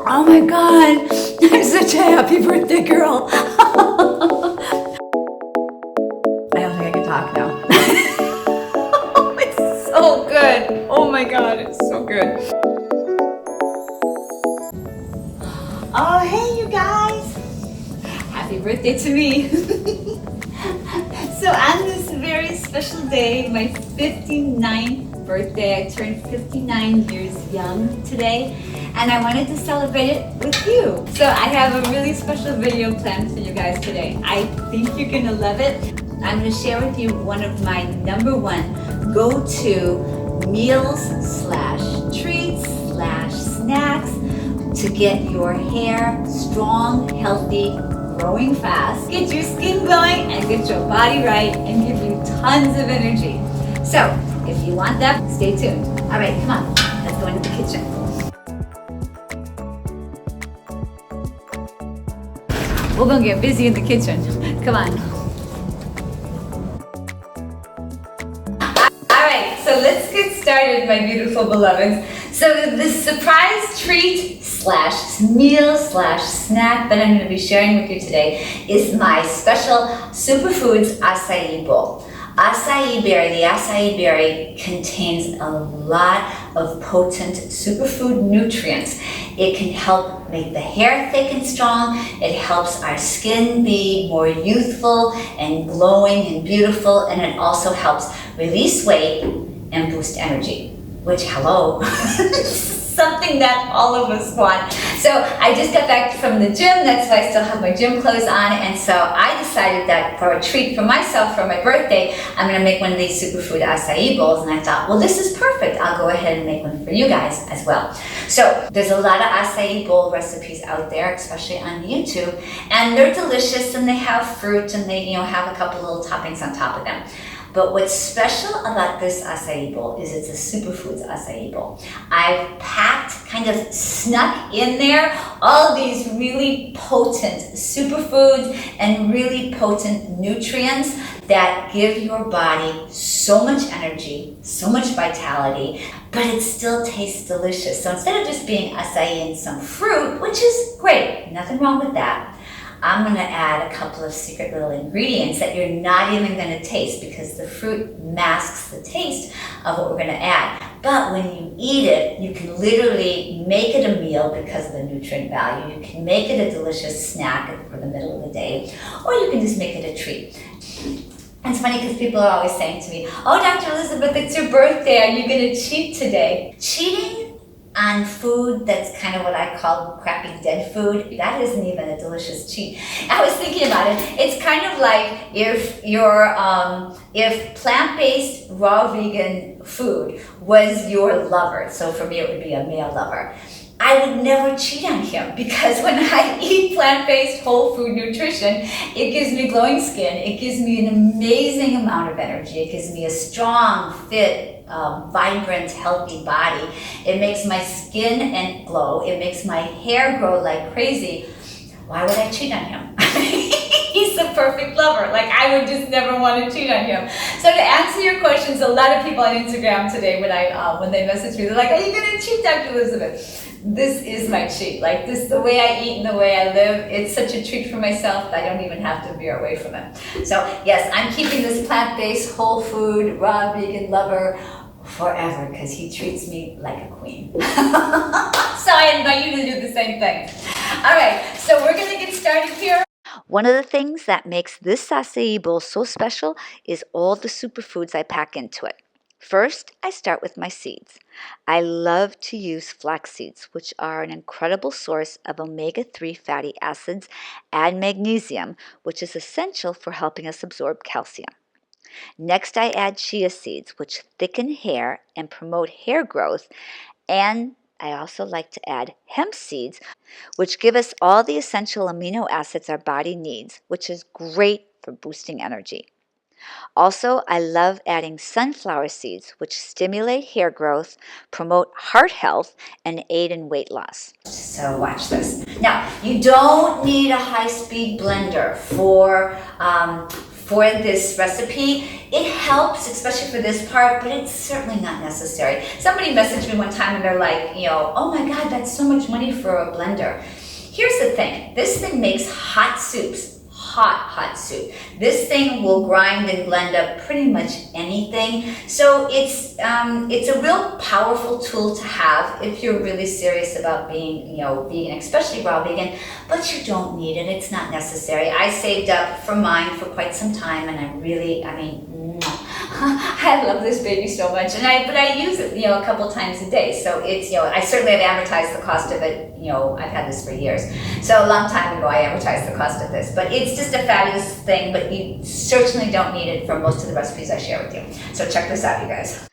Oh my God, I'm such a happy birthday girl. I don't think I can talk now. It's so good. Oh my God, it's so good. Oh, hey you guys. Happy birthday to me. So on this very special day, my 59th birthday, I turned 59 years young today, and I wanted to celebrate it with you. So I have a really special video planned for you guys today. I think you're gonna love it. I'm gonna share with you one of my #1 go-to meals slash treats slash snacks to get your hair strong, healthy, growing fast, get your skin glowing, and get your body right, and give you tons of energy. So, if you want that, stay tuned. All right, come on, let's go into the kitchen. We're gonna get busy in the kitchen. Come on. All right, so let's get started, my beautiful beloveds. So the surprise treat slash meal slash snack that I'm going to be sharing with you today is my special Superfoods acai bowl. Acai berry, the acai berry contains a lot of potent superfood nutrients. It can help make the hair thick and strong. It helps our skin be more youthful and glowing and beautiful, and it also helps release weight and boost energy, which, hello, something that all of us want. So I just got back from the gym. That's why I still have my gym clothes on. And so I decided that for a treat for myself for my birthday, I'm going to make one of these superfood acai bowls. And I thought, well, this is perfect. I'll go ahead and make one for you guys as well. So there's a lot of acai bowl recipes out there, especially on YouTube. And they're delicious, and they have fruit, and they have a couple little toppings on top of them. But what's special about this acai bowl is it's a Superfoods acai bowl. I've packed, kind of snuck in there, all these really potent superfoods and really potent nutrients that give your body so much energy, so much vitality, but it still tastes delicious. So instead of just being acai and some fruit, which is great, nothing wrong with that, I'm going to add a couple of secret little ingredients that you're not even going to taste, because the fruit masks the taste of what we're going to add. But when you eat it, you can literally make it a meal because of the nutrient value. You can make it a delicious snack for the middle of the day, or you can just make it a treat. And it's funny because people are always saying to me, oh, Dr. Elizabeth, it's your birthday. Are you going to cheat today? Cheating on food that's kind of what I call crappy dead food, that isn't even a delicious cheat. I was thinking about it. It's kind of like if if plant-based raw vegan food was your lover. So for me, it would be a male lover. I would never cheat on him, because when I eat plant-based whole food nutrition, it gives me glowing skin. It gives me an amazing amount of energy. It gives me a strong, fit, vibrant, healthy body. It makes my skin and glow. It makes my hair grow like crazy. Why would I cheat on him? He's the perfect lover. Like, I would just never want to cheat on him. So to answer your questions, a lot of people on Instagram today, when they message me, they're like, are you going to cheat, Dr. Elizabeth? This is my treat. Like, this, the way I eat and the way I live, it's such a treat for myself that I don't even have to veer away from it. So yes, I'm keeping this plant-based, whole food, raw vegan lover forever, because he treats me like a queen. So I invite you to do the same thing. All right, so we're going to get started here. One of the things that makes this acai bowl so special is all the superfoods I pack into it. First, I start with my seeds. I love to use flax seeds, which are an incredible source of omega-3 fatty acids and magnesium, which is essential for helping us absorb calcium. Next, I add chia seeds, which thicken hair and promote hair growth, and I also like to add hemp seeds, which give us all the essential amino acids our body needs, which is great for boosting energy. Also, I love adding sunflower seeds, which stimulate hair growth, promote heart health, and aid in weight loss. So watch this. Now, you don't need a high-speed blender for for this recipe. It helps, especially for this part, but it's certainly not necessary. Somebody messaged me one time and they're like, oh my God, that's so much money for a blender. Here's the thing, this thing makes hot soups. Hot soup. This thing will grind and blend up pretty much anything. So it's a real powerful tool to have if you're really serious about being, vegan, especially raw vegan, but you don't need it. It's not necessary. I saved up for mine for quite some time, and I love this baby so much, but I use it, a couple times a day. So it's, I certainly have amortized the cost of it. I've had this for years. So a long time ago, I amortized the cost of this, but it's just a fabulous thing, but you certainly don't need it for most of the recipes I share with you. So check this out, you guys.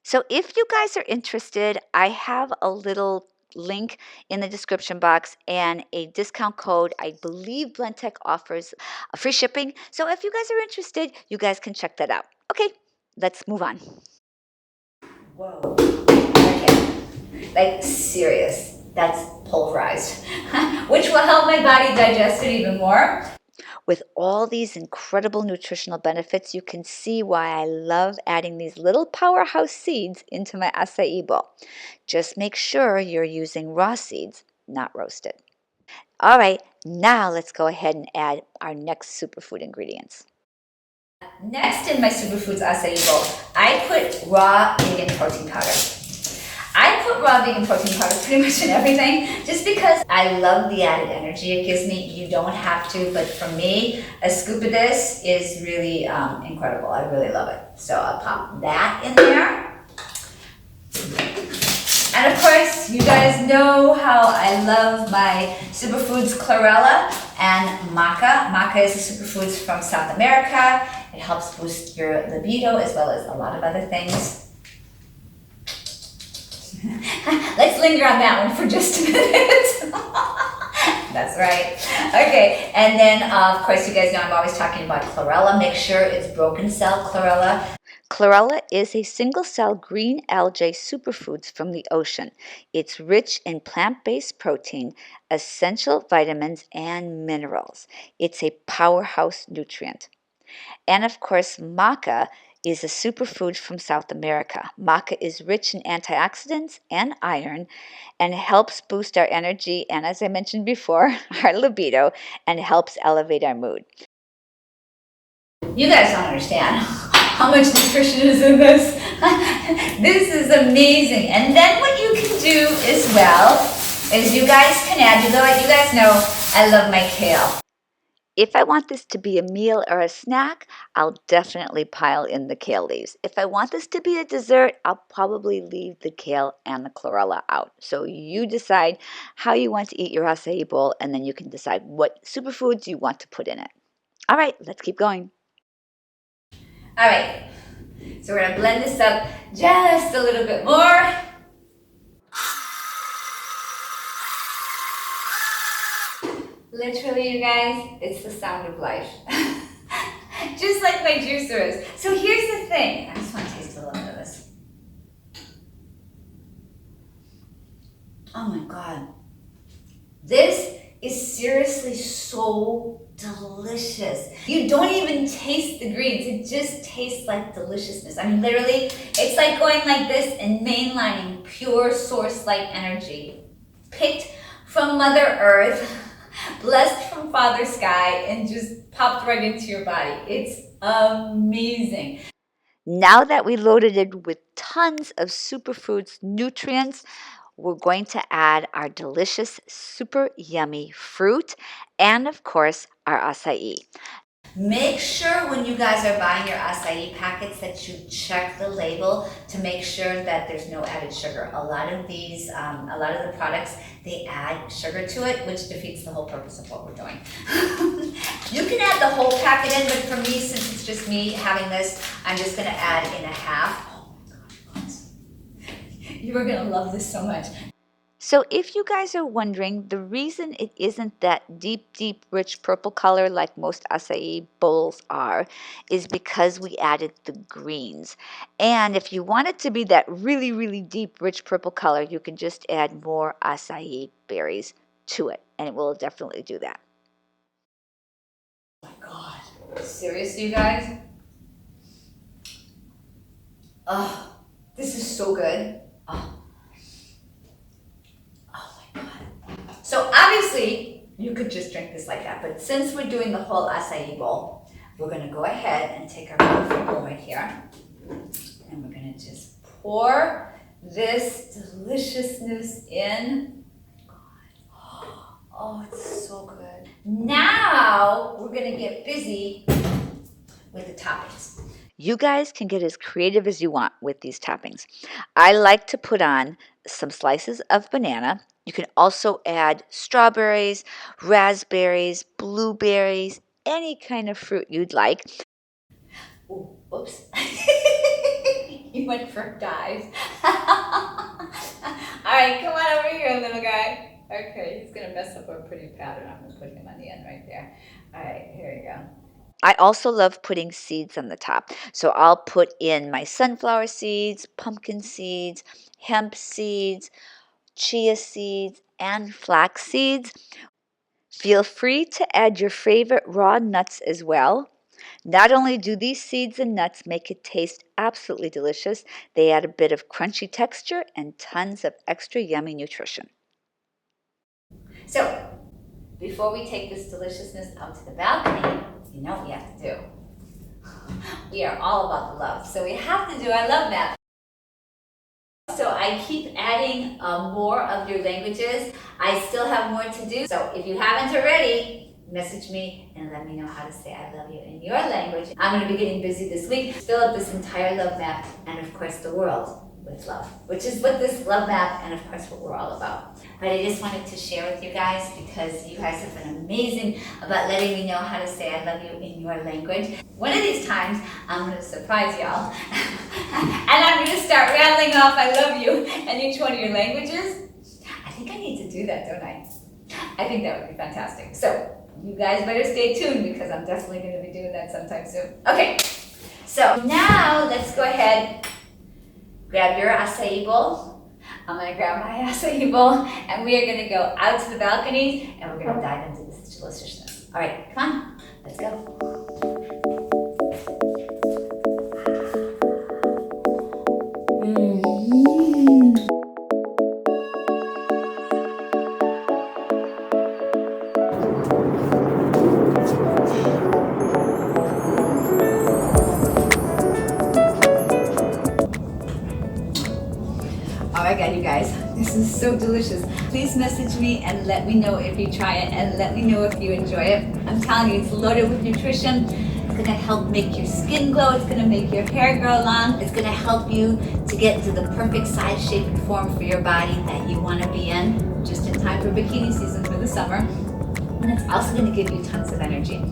So if you guys are interested, I have a little link in the description box and a discount code. I believe Blendtec offers free shipping. So if you guys are interested, you guys can check that out. Okay, let's move on. Whoa. Okay. Like, serious. That's pulverized, which will help my body digest it even more. With all these incredible nutritional benefits, you can see why I love adding these little powerhouse seeds into my acai bowl. Just make sure you're using raw seeds, not roasted. All right, now let's go ahead and add our next superfood ingredients. Next in my Superfoods acai bowl, I put raw vegan protein powder. I put raw vegan protein powder pretty much in everything just because I love the added energy it gives me. You don't have to, but for me, a scoop of this is really incredible. I really love it. So I'll pop that in there. And of course, you guys know how I love my Superfoods chlorella and maca. Maca is a superfoods from South America. It helps boost your libido as well as a lot of other things. Let's linger on that one for just a minute. That's right. Okay, and then of course you guys know I'm always talking about chlorella. Make sure it's broken cell chlorella. Chlorella is a single-cell green algae superfoods from the ocean. It's rich in plant-based protein, essential vitamins, and minerals. It's a powerhouse nutrient. And of course, maca is a superfood from South America. Maca is rich in antioxidants and iron and helps boost our energy and, as I mentioned before, our libido, and helps elevate our mood. You guys don't understand how much nutrition is in this. This is amazing. And then what you can do as well is you guys can add, you guys know I love my kale. If I want this to be a meal or a snack, I'll definitely pile in the kale leaves. If I want this to be a dessert, I'll probably leave the kale and the chlorella out. So you decide how you want to eat your acai bowl, and then you can decide what superfoods you want to put in it. All right, let's keep going. All right, so we're gonna blend this up just a little bit more. Literally, you guys, it's the sound of life. Just like my juicer is. So here's the thing. I just want to taste a little bit of this. Oh my God. This is seriously so delicious. You don't even taste the greens. It just tastes like deliciousness. I mean, literally, it's like going like this and mainlining pure source-like energy. Picked from Mother Earth, blessed from Father Sky, and just popped right into your body. It's amazing. Now that we loaded it with tons of superfoods nutrients, we're going to add our delicious, super yummy fruit and, of course, our acai. Make sure when you guys are buying your acai packets that you check the label to make sure that there's no added sugar. A lot of these, a lot of the products, they add sugar to it, which defeats the whole purpose of what we're doing. You can add the whole packet in, but for me, since it's just me having this, I'm just gonna add in a half. Oh my God, you are gonna love this so much. So if you guys are wondering, the reason it isn't that deep, rich purple color like most acai bowls are is because we added the greens. And if you want it to be that really deep, rich purple color, you can just add more acai berries to it, and it will definitely do that. Oh my God, seriously, you guys. Oh, this is so good. Oh, oh my God. So obviously, you could just drink this like that, but since we're doing the whole acai bowl, we're gonna go ahead and take our beautiful bowl right here, and we're gonna just pour this deliciousness in. Oh, it's so good. Now, we're gonna get busy with the toppings. You guys can get as creative as you want with these toppings. I like to put on some slices of banana. You can also add strawberries, raspberries, blueberries, any kind of fruit you'd like. Ooh, oops. You went for a dive. All right, come on over here, little guy. Okay, he's gonna mess up our pretty pattern. I'm gonna put him on the end right there. All right, here we go. I also love putting seeds on the top. So I'll put in my sunflower seeds, pumpkin seeds, hemp seeds, chia seeds, and flax seeds. Feel free to add your favorite raw nuts as well. Not only do these seeds and nuts make it taste absolutely delicious, they add a bit of crunchy texture and tons of extra yummy nutrition. So, before we take this deliciousness out to the balcony, you know what we have to do. We are all about the love, so we have to do our love map. So I keep adding more of your languages. I still have more to do. So if you haven't already, message me and let me know how to say I love you in your language. I'm going to be getting busy this week. Fill up this entire love map and of course the world with love, which is what this love map and of course what we're all about. But I just wanted to share with you guys because you guys have been amazing about letting me know how to say I love you in your language. One of these times, I'm going to surprise y'all and I'm going to start rattling off I love you in each one of your languages. I think I need to do that, don't I? I think that would be fantastic. So you guys better stay tuned because I'm definitely going to be doing that sometime soon. Okay, so now let's go ahead, grab your acai bowl. I'm going to grab my acai bowl and we are going to go out to the balcony and we're going to dive into this deliciousness. All right, come on, let's go. Oh my God, you guys, this is so delicious. Please message me and let me know if you try it and let me know if you enjoy it. I'm telling you, it's loaded with nutrition. It's gonna help make your skin glow. It's gonna make your hair grow long. It's gonna help you to get into the perfect size, shape, and form for your body that you wanna be in, just in time for bikini season for the summer. And it's also gonna give you tons of energy.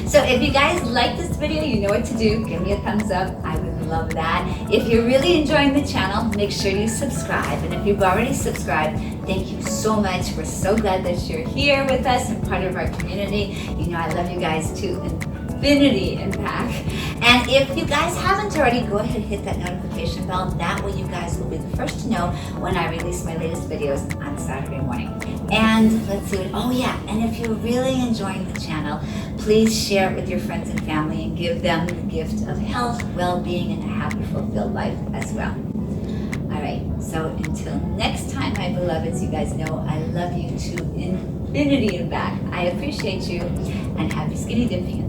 So if you guys like this video, you know what to do. Give me a thumbs up. I would love that. If you're really enjoying the channel, make sure you subscribe. And if you've already subscribed, thank you so much. We're so glad that you're here with us and part of our community. You know I love you guys to infinity and back. And if you guys haven't already, go ahead and hit that notification bell. That way you guys will be the first to know when I release my latest videos on Saturday morning. And let's see what, oh yeah, and if you're really enjoying the channel, please share it with your friends and family and give them the gift of health, well-being, and a happy, fulfilled life as well. All right, so until next time, my beloveds, you guys know I love you to infinity and back. I appreciate you, and happy skinny dipping.